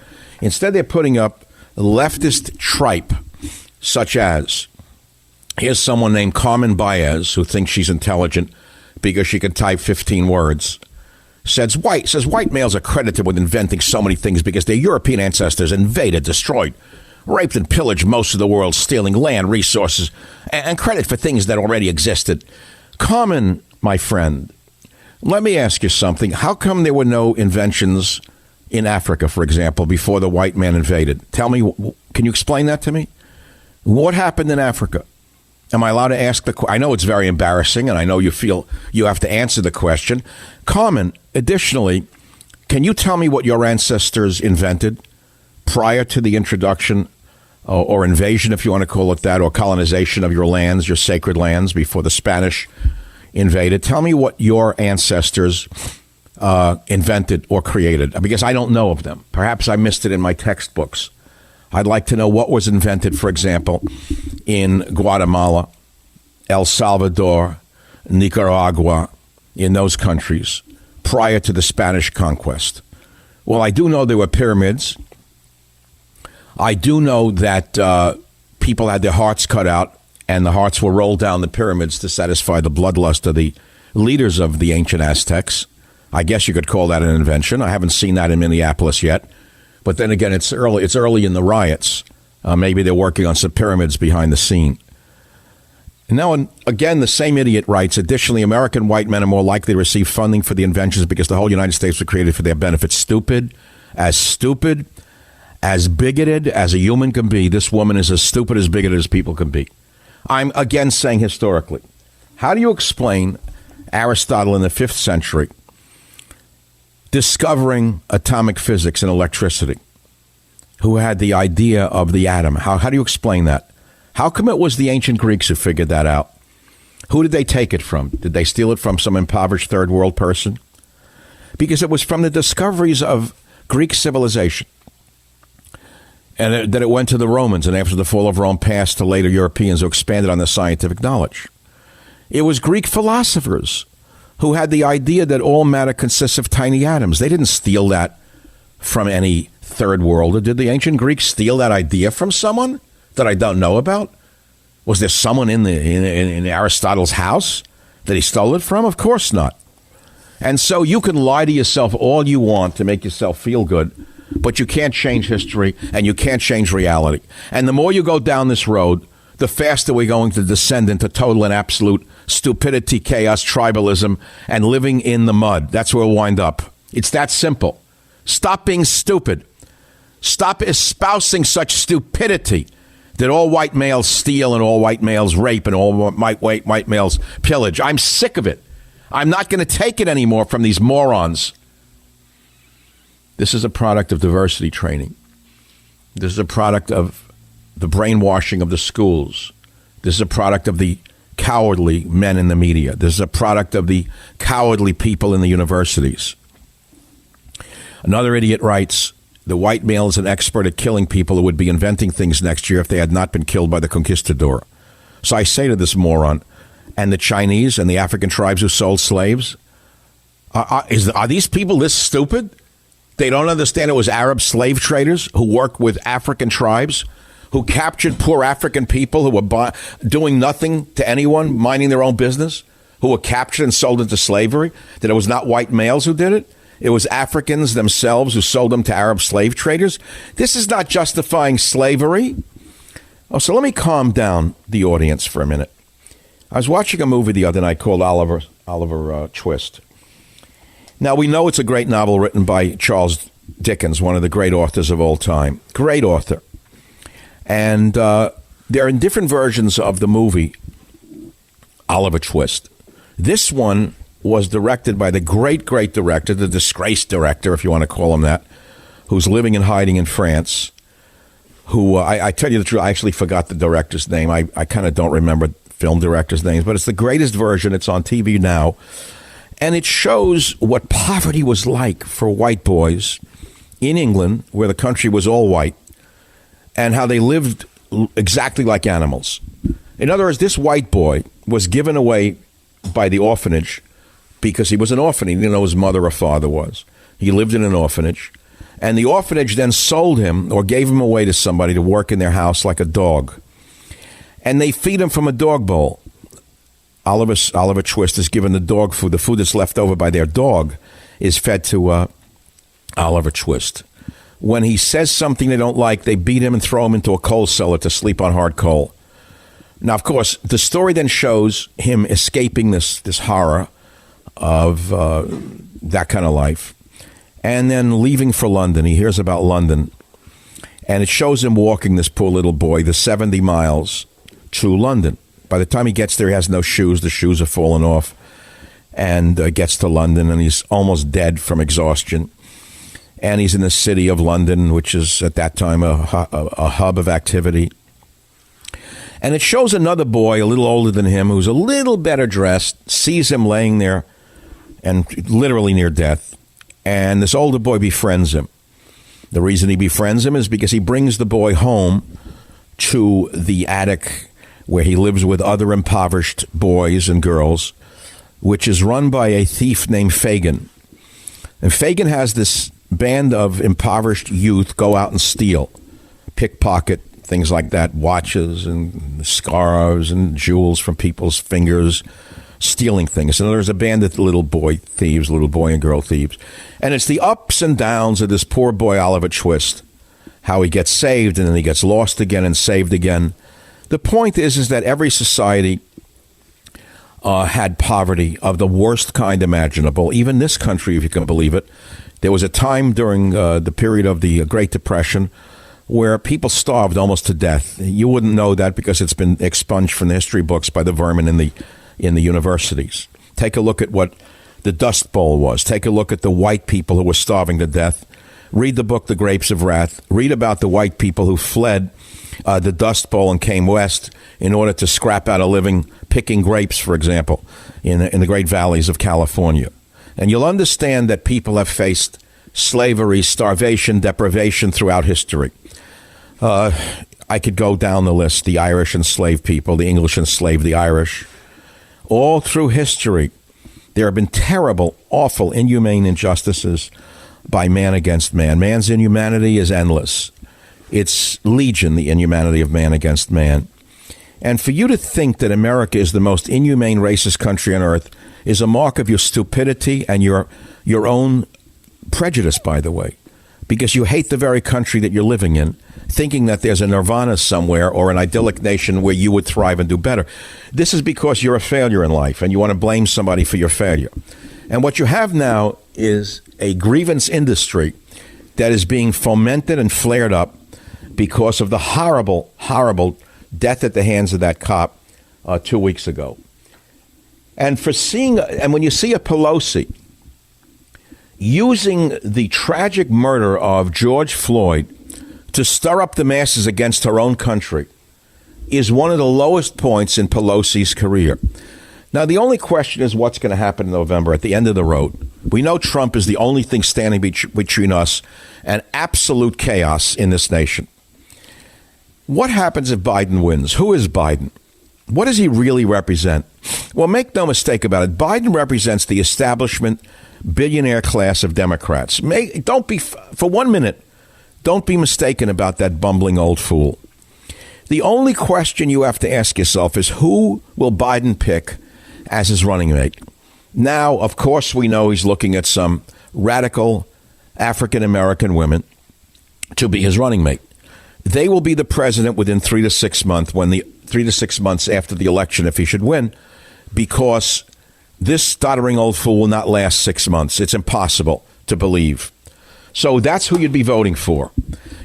Instead, they're putting up leftist tripe, such as, here's someone named Carmen Baez who thinks she's intelligent because she can type 15 words. Says white males are credited with inventing so many things because their European ancestors invaded, destroyed, raped and pillaged most of the world, stealing land, resources, and credit for things that already existed. Carmen my friend, let me ask you something. How come there were no inventions in Africa, for example, before the white man invaded? Tell me, can you explain that to me? What happened in Africa? Am I allowed to ask the question? I know it's very embarrassing, and I know you feel you have to answer the question. Carmen, additionally, can you tell me what your ancestors invented prior to the introduction or invasion, if you want to call it that, or colonization of your lands, your sacred lands, before the Spanish invaded? Tell me what your ancestors invented or created, because I don't know of them. Perhaps I missed it in my textbooks. I'd like to know what was invented, for example, in Guatemala, El Salvador, Nicaragua, in those countries prior to the Spanish conquest. Well, I do know there were pyramids. I do know that people had their hearts cut out, and the hearts were rolled down the pyramids to satisfy the bloodlust of the leaders of the ancient Aztecs. I guess you could call that an invention. I haven't seen that in Minneapolis yet. But then again, it's early in the riots. Maybe they're working on some pyramids behind the scene. And now, again, the same idiot writes, additionally, American white men are more likely to receive funding for the inventions because the whole United States was created for their benefit. Stupid, as bigoted as a human can be. This woman is as stupid, as bigoted as people can be. I'm again saying historically. How do you explain Aristotle in the 5th century discovering atomic physics and electricity, who had the idea of the atom? How do you explain that? How come it was the ancient Greeks who figured that out? Who did they take it from? Did they steal it from some impoverished third world person? Because it was from the discoveries of Greek civilization. And then it went to the Romans, and after the fall of Rome, passed to later Europeans who expanded on their scientific knowledge. It was Greek philosophers who had the idea that all matter consists of tiny atoms. They didn't steal that from any third worlder. Did the ancient Greeks steal that idea from someone that I don't know about? Was there someone in Aristotle's house that he stole it from? Of course not. And so you can lie to yourself all you want to make yourself feel good, but you can't change history and you can't change reality. And the more you go down this road, the faster we're going to descend into total and absolute stupidity, chaos, tribalism, and living in the mud. That's where we'll wind up. It's that simple. Stop being stupid. Stop espousing such stupidity that all white males steal and all white males rape and all white males pillage. I'm sick of it. I'm not going to take it anymore from these morons. This is a product of diversity training. This is a product of the brainwashing of the schools. This is a product of the cowardly men in the media. This is a product of the cowardly people in the universities. Another idiot writes, the white male is an expert at killing people who would be inventing things next year if they had not been killed by the conquistador. So I say to this moron, and the Chinese and the African tribes who sold slaves, are these people this stupid? They don't understand it was Arab slave traders who worked with African tribes, who captured poor African people who were doing nothing to anyone, minding their own business, who were captured and sold into slavery, that it was not white males who did it. It was Africans themselves who sold them to Arab slave traders. This is not justifying slavery. Oh, so let me calm down the audience for a minute. I was watching a movie the other night called Oliver Twist. Now, we know it's a great novel written by Charles Dickens, one of the great authors of all time. Great author. And there are different versions of the movie Oliver Twist. This one was directed by the great director, the disgraced director, if you want to call him that, who's living and hiding in France, who, I tell you the truth, I actually forgot the director's name. I kind of don't remember film directors' names, but it's the greatest version. It's on TV now. And it shows what poverty was like for white boys in England, where the country was all white, and how they lived exactly like animals. In other words, this white boy was given away by the orphanage because he was an orphan. He didn't know his mother or father was. He lived in an orphanage. And the orphanage then sold him or gave him away to somebody to work in their house like a dog. And they feed him from a dog bowl. Oliver Twist is given the dog food. The food that's left over by their dog is fed to Oliver Twist. When he says something they don't like, they beat him and throw him into a coal cellar to sleep on hard coal. Now, of course, the story then shows him escaping this horror of that kind of life and then leaving for London. He hears about London, and it shows him walking, this poor little boy, the 70 miles to London. By the time he gets there, he has no shoes. The shoes are falling off, and gets to London, and he's almost dead from exhaustion. And he's in the city of London, which is at that time a hub of activity. And it shows another boy, a little older than him, who's a little better dressed, sees him laying there and literally near death. And this older boy befriends him. The reason he befriends him is because he brings the boy home to the attic where he lives with other impoverished boys and girls, which is run by a thief named Fagin. And Fagin has this band of impoverished youth go out and steal, pickpocket, things like that, watches and scarves and jewels from people's fingers, stealing things. And there's a band of little boy thieves, little boy and girl thieves. And it's the ups and downs of this poor boy Oliver Twist, how he gets saved and then he gets lost again and saved again. The point is that every society had poverty of the worst kind imaginable. Even this country, if you can believe it. There was a time during the period of the Great Depression where people starved almost to death. You wouldn't know that because it's been expunged from the history books by the vermin in the universities. Take a look at what the Dust Bowl was. Take a look at the white people who were starving to death. Read the book The Grapes of Wrath. Read about the white people who fled the Dust Bowl and came west in order to scrap out a living picking grapes, for example, in the Great Valleys of California. And you'll understand that people have faced slavery, starvation, deprivation throughout history. I could go down the list. The Irish enslaved people, the English enslaved the Irish. All through history, there have been terrible, awful, inhumane injustices by man against man. Man's inhumanity is endless. It's legion, the inhumanity of man against man. And for you to think that America is the most inhumane, racist country on earth is a mark of your stupidity and your own prejudice, by the way, because you hate the very country that you're living in, thinking that there's a nirvana somewhere or an idyllic nation where you would thrive and do better. This is because you're a failure in life and you want to blame somebody for your failure. And what you have now is a grievance industry that is being fomented and flared up because of the horrible, horrible death at the hands of that cop 2 weeks ago. And when you see a Pelosi using the tragic murder of George Floyd to stir up the masses against her own country, is one of the lowest points in Pelosi's career. Now, the only question is what's going to happen in November at the end of the road. We know Trump is the only thing standing between us and absolute chaos in this nation. What happens if Biden wins? Who is Biden? What does he really represent? Well, make no mistake about it. Biden represents the establishment billionaire class of Democrats. Don't be, for 1 minute, don't be mistaken about that bumbling old fool. The only question you have to ask yourself is who will Biden pick as his running mate? Now, of course, we know he's looking at some radical African-American women to be his running mate. They will be the president within 3 to 6 months, 3 to 6 months after the election, if he should win, because this stuttering old fool will not last 6 months. It's impossible to believe. So that's who you'd be voting for.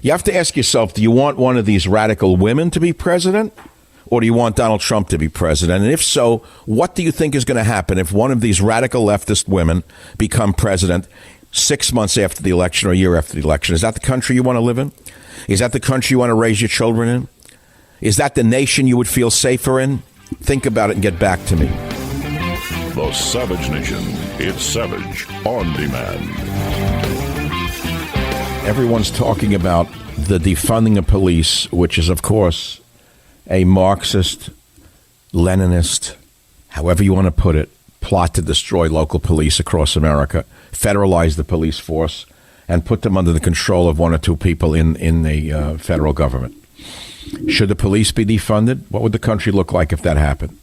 You have to ask yourself, do you want one of these radical women to be president, or do you want Donald Trump to be president? And if so, what do you think is going to happen if one of these radical leftist women become president 6 months after the election or a year after the election? Is that the country you want to live in? Is that the country you want to raise your children in? Is that the nation you would feel safer in? Think about it and get back to me. The Savage Nation. It's Savage on Demand. Everyone's talking about the defunding of police, which is, of course, a Marxist, Leninist, however you want to put it, plot to destroy local police across America, federalize the police force, and put them under the control of one or two people in the federal government. Should the police be defunded? What would the country look like if that happened?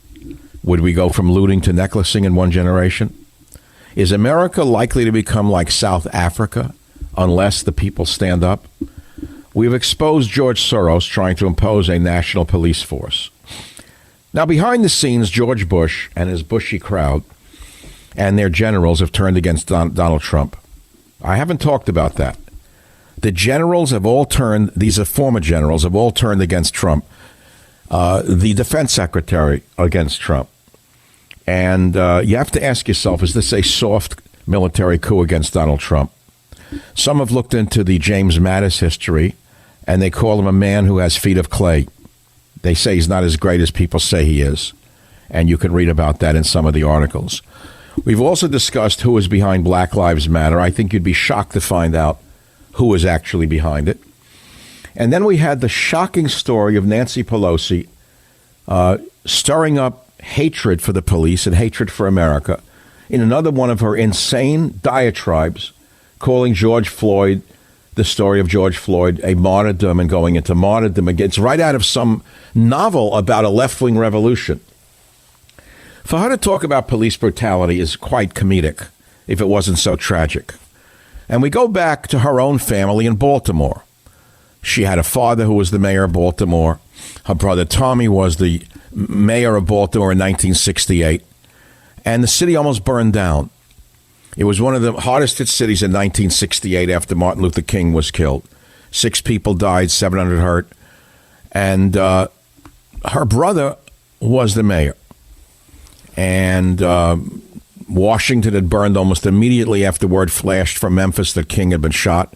Would we go from looting to necklacing in one generation? Is America likely to become like South Africa unless the people stand up? We've exposed George Soros trying to impose a national police force. Now, behind the scenes, George Bush and his Bushy crowd and their generals have turned against Donald Trump. I haven't talked about that. The generals have all turned, these are former generals, have all turned against Trump. The defense secretary against Trump. And you have to ask yourself, is this a soft military coup against Donald Trump? Some have looked into the James Mattis history, and they call him a man who has feet of clay. They say he's not as great as people say he is. And you can read about that in some of the articles. We've also discussed who is behind Black Lives Matter. I think you'd be shocked to find out who is actually behind it. And then we had the shocking story of Nancy Pelosi stirring up hatred for the police and hatred for America in another one of her insane diatribes, calling George Floyd, the story of George Floyd, a martyrdom and going into martyrdom. It's right out of some novel about a left-wing revolution. For her to talk about police brutality is quite comedic, if it wasn't so tragic. And we go back to her own family in Baltimore. She had a father who was the mayor of Baltimore. Her brother Tommy was the mayor of Baltimore in 1968. And the city almost burned down. It was one of the hardest hit cities in 1968 after Martin Luther King was killed. 6 people died, 700 hurt. And her brother was the mayor. And Washington had burned almost immediately after word flashed from Memphis that King had been shot.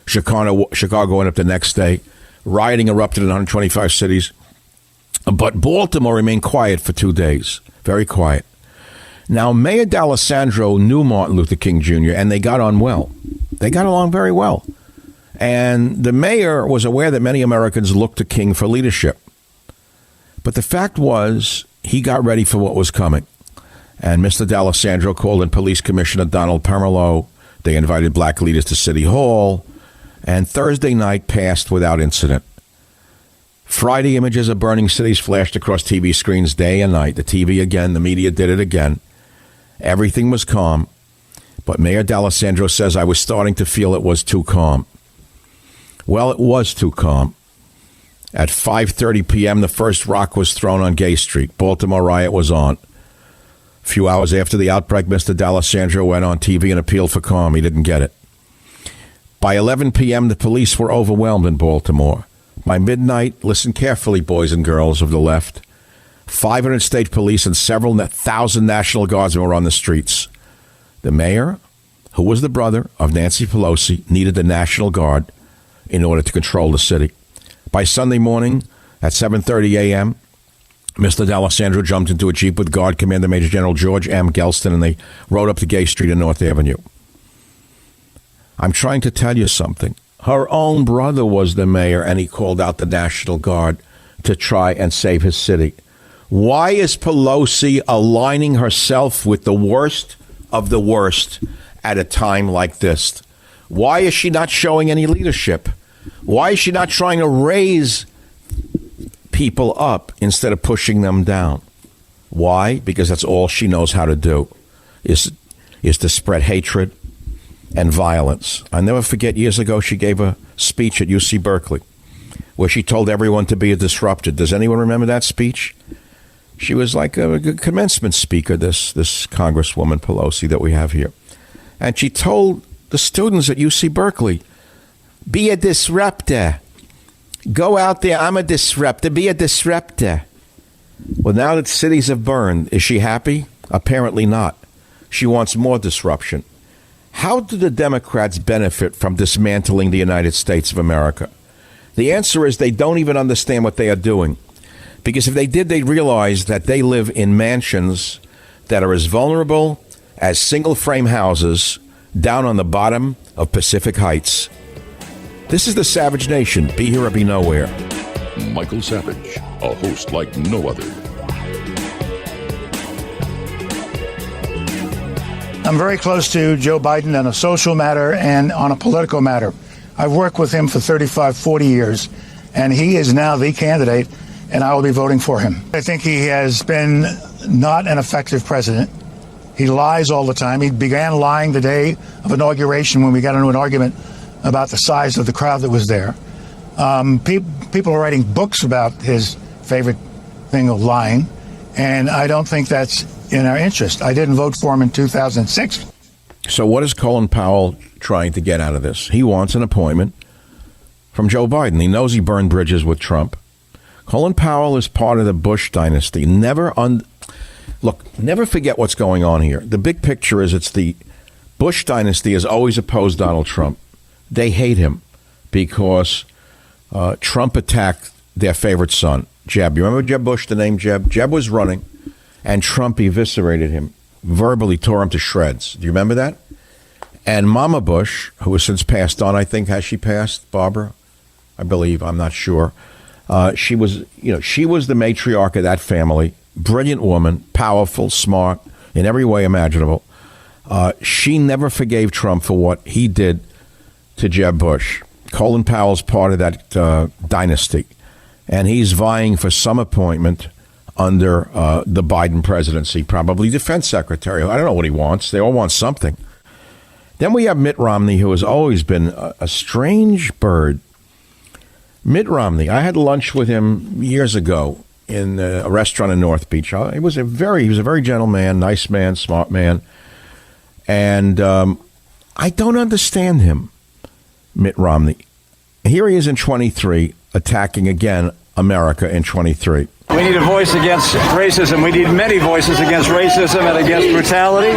Chicago went up the next day. Rioting erupted in 125 cities. But Baltimore remained quiet for 2 days. Very quiet. Now, Mayor D'Alessandro knew Martin Luther King Jr., and they got on well. They got along very well. And the mayor was aware that many Americans looked to King for leadership. But the fact was, he got ready for what was coming. And Mr. D'Alessandro called in Police Commissioner Donald Permelo. They invited black leaders to City Hall. And Thursday night passed without incident. Friday, images of burning cities flashed across TV screens day and night. The TV again, the media did it again. Everything was calm. But Mayor D'Alessandro says, I was starting to feel it was too calm. Well, it was too calm. At 5:30 p.m., the first rock was thrown on Gay Street. Baltimore riot was on. A few hours after the outbreak, Mr. D'Alessandro went on TV and appealed for calm. He didn't get it. By 11 p.m., the police were overwhelmed in Baltimore. By midnight, listen carefully, boys and girls of the left, 500 state police and several thousand National Guardsmen were on the streets. The mayor, who was the brother of Nancy Pelosi, needed the National Guard in order to control the city. By Sunday morning at 7:30 a.m., Mr. D'Alessandro jumped into a Jeep with Guard Commander Major General George M. Gelston, and they rode up to Gay Street and North Avenue. I'm trying to tell you something. Her own brother was the mayor, and he called out the National Guard to try and save his city. Why is Pelosi aligning herself with the worst of the worst at a time like this? Why is she not showing any leadership? Why is she not trying to raise people up instead of pushing them down? Why? Because that's all she knows how to do, is to spread hatred and violence. I'll never forget, years ago, she gave a speech at UC Berkeley where she told everyone to be a disruptor. Does anyone remember that speech? She was like a commencement speaker, this Congresswoman Pelosi that we have here. And she told the students at UC Berkeley, be a disruptor. Go out there, I'm a disruptor, be a disruptor. Well, now that cities have burned, is she happy? Apparently not. She wants more disruption. How do the Democrats benefit from dismantling the United States of America? The answer is they don't even understand what they are doing. Because if they did, they'd realize that they live in mansions that are as vulnerable as single-frame houses down on the bottom of Pacific Heights. This is the Savage Nation. Be here or be nowhere. Michael Savage, a host like no other. I'm very close to Joe Biden on a social matter and on a political matter. I've worked with him for 35, 40 years, and he is now the candidate, and I will be voting for him. I think he has been not an effective president. He lies all the time. He began lying the day of inauguration when we got into an argument about the size of the crowd that was there. People are writing books about his favorite thing of lying. And I don't think that's in our interest. I didn't vote for him in 2006. So what is Colin Powell trying to get out of this? He wants an appointment from Joe Biden. He knows he burned bridges with Trump. Colin Powell is part of the Bush dynasty. Never forget what's going on here. The big picture is it's the Bush dynasty has always opposed Donald Trump. They hate him because Trump attacked their favorite son, Jeb. You remember Jeb Bush, the name Jeb? Jeb was running, and Trump eviscerated him, verbally tore him to shreds. Do you remember that? And Mama Bush, who has since passed on, I think, has she passed, Barbara? I believe, I'm not sure. She was the matriarch of that family. Brilliant woman, powerful, smart, in every way imaginable. She never forgave Trump for what he did to Jeb Bush. Colin Powell's part of that dynasty, and he's vying for some appointment under the Biden presidency, probably defense secretary. I don't know what he wants. They all want something. Then we have Mitt Romney, who has always been a strange bird. Mitt Romney, I had lunch with him years ago in a restaurant in North Beach. He was a very gentle man, nice man, smart man. And I don't understand him, Mitt Romney. Here he is in 23, attacking again America in 23. We need a voice against racism. We need many voices against racism and against brutality.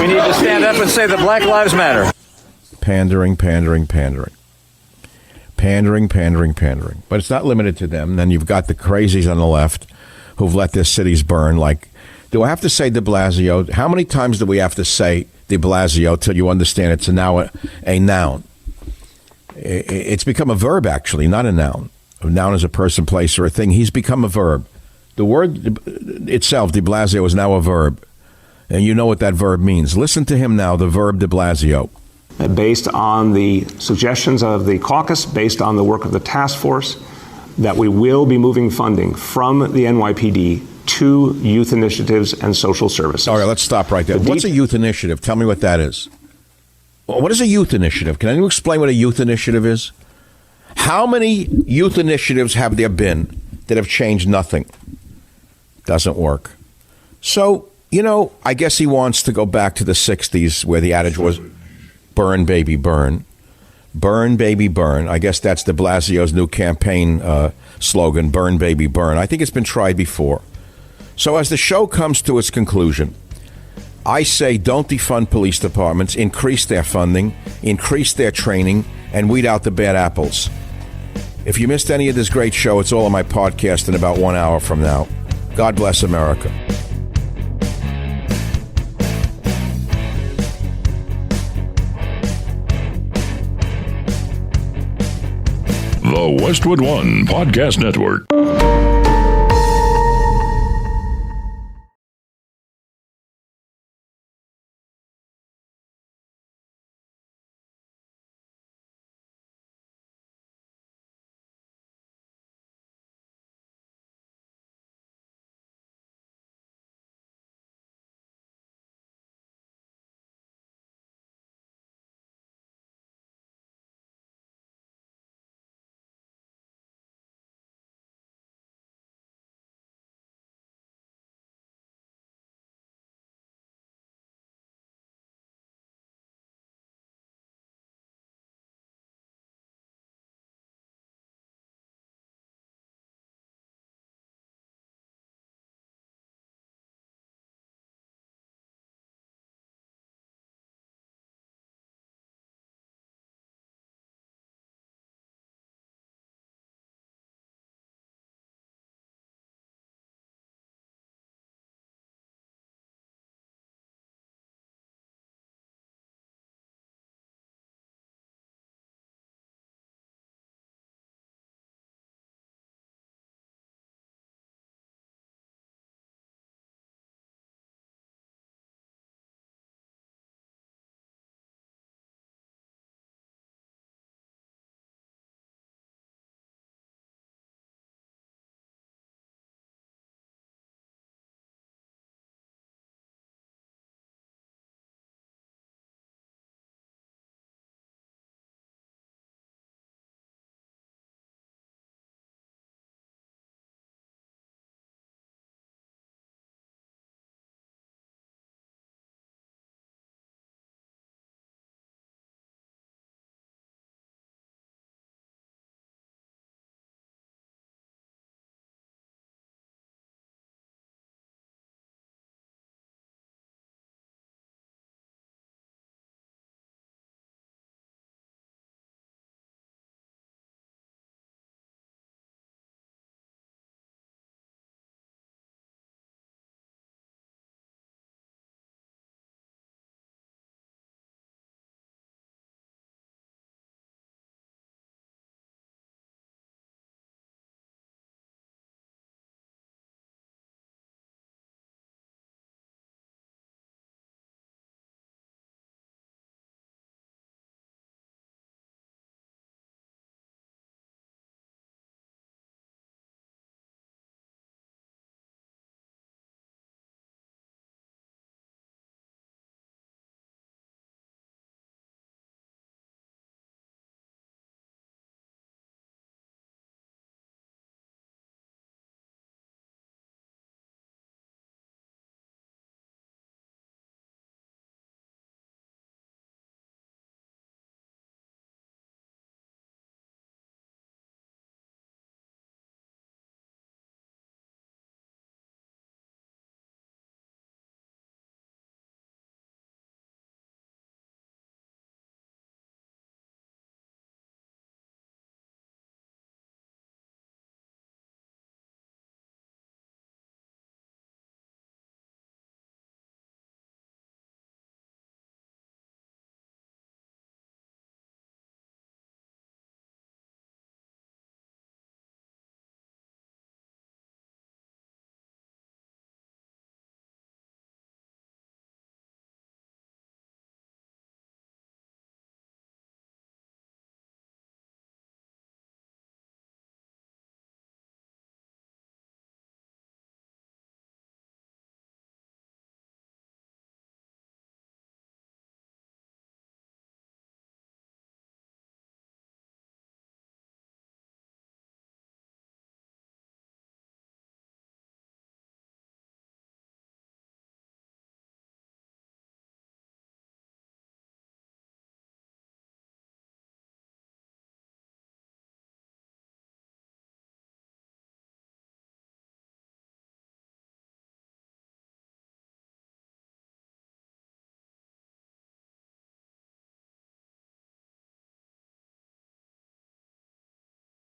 We need to stand up and say that Black Lives Matter. Pandering. But it's not limited to them. Then you've got the crazies on the left who've let their cities burn. Like, do I have to say de Blasio? How many times do we have to say de Blasio till you understand it's now a noun? It's become a verb, actually, not a noun. A noun is a person, place, or a thing. He's become a verb. The word itself, de Blasio, is now a verb. And you know what that verb means. Listen to him now, the verb de Blasio. Based on the suggestions of the caucus, based on the work of the task force, that we will be moving funding from the NYPD to youth initiatives and social services. All right, let's stop right there. What's a youth initiative? Tell me what that is. What is a youth initiative? Can anyone explain what a youth initiative is? How many youth initiatives have there been that have changed nothing? Doesn't work. So, I guess he wants to go back to the 60s where the adage was, burn, baby, burn. Burn, baby, burn. I guess that's de Blasio's new campaign slogan, burn, baby, burn. I think it's been tried before. So as the show comes to its conclusion, I say don't defund police departments, increase their funding, increase their training, and weed out the bad apples. If you missed any of this great show, it's all on my podcast in about 1 hour from now. God bless America. The Westwood One Podcast Network.